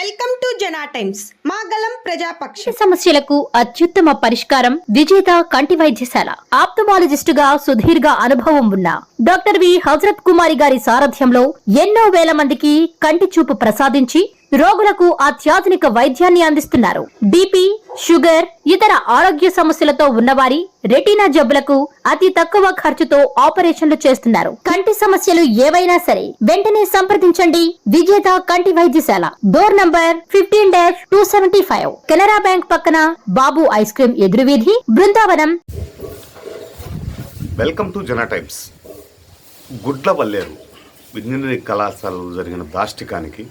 Welcome to Jana times. మాగలం ప్రజాపక్ష సమస్యలకు అత్యుత్తమ పరిష్కారం విజేత కంటి వైద్యశాల. ఆప్థమాలజిస్టుగా సుదీర్ఘ అనుభవం ఉన్న డాక్టర్ వి హజరత్ కుమారి గారి సారథ్యంలో ఎన్నో వేల మందికి కంటి చూపు ప్రసాదించి రోగులకు అత్యాధునిక వైద్యాన్ని అందిస్తున్నారు. బీపీ, షుగర్, ఇతర ఆరోగ్య సమస్యలతో ఉన్నవారి రెటీనా జబ్బులకు అతి తక్కువ ఖర్చుతో ఆపరేషన్లు చేస్తున్నారు. కంటి సమస్యలు ఏవైనా సరే వెంటనే సంప్రదించండి విజేత కంటి వైద్యశాల. డోర్ నంబర్ 15-275, కెనరా బ్యాంక్ పక్కన, బాబు ఐస్ క్రీమ్ ఎదురువీధి, Brindavanam. Welcome to Jana Times. Gudlavalleru engineering కళాశాలలో జరిగిన దాష్టికానికి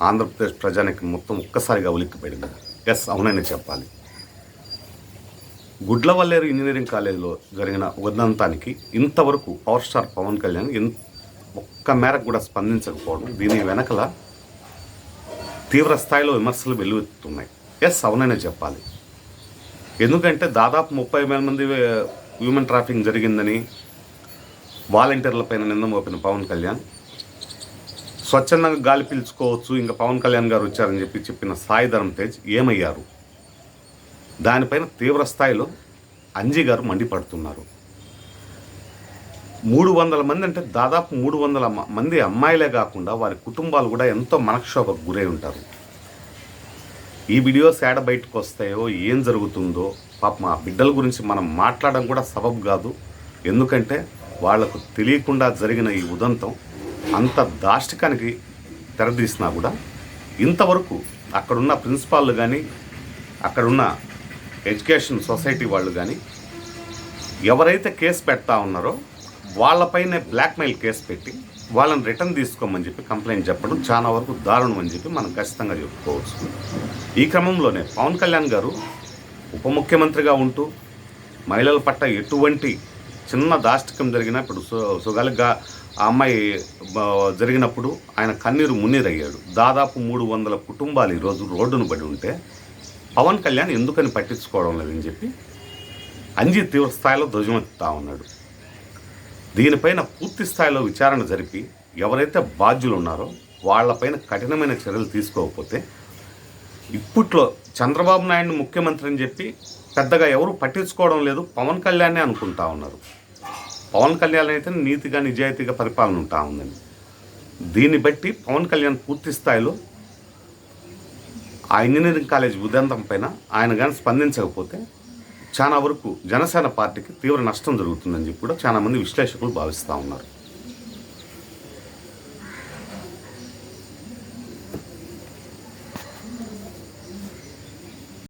ఆంధ్రప్రదేశ్ ప్రజానికి మొత్తం ఒక్కసారిగా ఉలిక్కిపడింది. ఎస్, అవునని చెప్పాలి. గుడ్లవల్లేరు ఇంజనీరింగ్ కాలేజీలో జరిగిన ఉదంతానికి ఇంతవరకు పవర్ స్టార్ పవన్ కళ్యాణ్ ఒక్క మేరకు కూడా స్పందించకపోవడం, దీని వెనకల తీవ్ర స్థాయిలో విమర్శలు వెల్లువెత్తుతున్నాయి. ఎస్, అవునని చెప్పాలి. ఎందుకంటే దాదాపు 30,000 మంది హ్యూమన్ ట్రాఫికింగ్ జరిగిందని వాలంటీర్లపైన నింద మోపిన పవన్ కళ్యాణ్ స్వచ్ఛందంగా గాలి పీల్చుకోవచ్చు, ఇంకా పవన్ కళ్యాణ్ గారు వచ్చారని చెప్పిన సాయి ధరమ్ తేజ్ ఏమయ్యారు? దానిపైన తీవ్ర స్థాయిలో అంజీ గారు మండిపడుతున్నారు. 300 మంది అంటే దాదాపు 300 మంది అమ్మాయిలే కాకుండా వారి కుటుంబాలు కూడా ఎంతో మనక్షోభకు గురై ఉంటారు. ఈ వీడియోస్ ఏడ బయటకు వస్తాయో, ఏం జరుగుతుందో పాపం ఆ బిడ్డల గురించి మనం మాట్లాడడం కూడా సబబు కాదు. ఎందుకంటే వాళ్లకు తెలియకుండా జరిగిన ఈ ఉదంతం అంత దాష్టికానికి తెరదీసినా కూడా ఇంతవరకు అక్కడున్న ప్రిన్సిపాల్ కానీ, అక్కడున్న ఎడ్యుకేషన్ సొసైటీ వాళ్ళు కానీ ఎవరైతే కేసు పెడతా ఉన్నారో వాళ్ళపైనే బ్లాక్మెయిల్ కేసు పెట్టి వాళ్ళని రిటర్న్ తీసుకోమని చెప్పి కంప్లైంట్ చెప్పడం చాలా వరకు దారుణం అని చెప్పి మనం ఖచ్చితంగా చెప్పుకోవచ్చు. ఈ క్రమంలోనే పవన్ కళ్యాణ్ గారు ఉప ముఖ్యమంత్రిగా ఉంటూ మహిళల పట్ల ఎటువంటి చిన్న దాష్టికం జరిగినా, ఇప్పుడు సుగాలిగా ఆ అమ్మాయి జరిగినప్పుడు ఆయన కన్నీరు మున్నీరయ్యాడు. దాదాపు 300 కుటుంబాలు ఈరోజు రోడ్డును పడి ఉంటే పవన్ కళ్యాణ్ ఎందుకని పట్టించుకోవడం లేదని చెప్పి అంజీ తీవ్ర స్థాయిలో ధ్వజమెత్తుతా ఉన్నాడు. దీనిపైన పూర్తి స్థాయిలో విచారణ జరిపి ఎవరైతే బాధ్యులు ఉన్నారో వాళ్లపైన కఠినమైన చర్యలు తీసుకోకపోతే, ఇప్పట్లో చంద్రబాబు నాయుడు ముఖ్యమంత్రి అని చెప్పి పెద్దగా ఎవరు పట్టించుకోవడం లేదు, పవన్ కళ్యాణే అనుకుంటా ఉన్నారు. పవన్ కళ్యాణ్ అయితే నీతిగా నిజాయితీగా పరిపాలన ఉంటా ఉందని. దీన్ని బట్టి పవన్ కళ్యాణ్ పూర్తి స్థాయిలో ఆ ఇంజనీరింగ్ కాలేజ్ ఉదంతం పైన ఆయన కానీ స్పందించకపోతే చాలా వరకు జనసేన పార్టీకి తీవ్ర నష్టం జరుగుతుందని చెప్పి కూడా చాలామంది విశ్లేషకులు భావిస్తూ ఉన్నారు.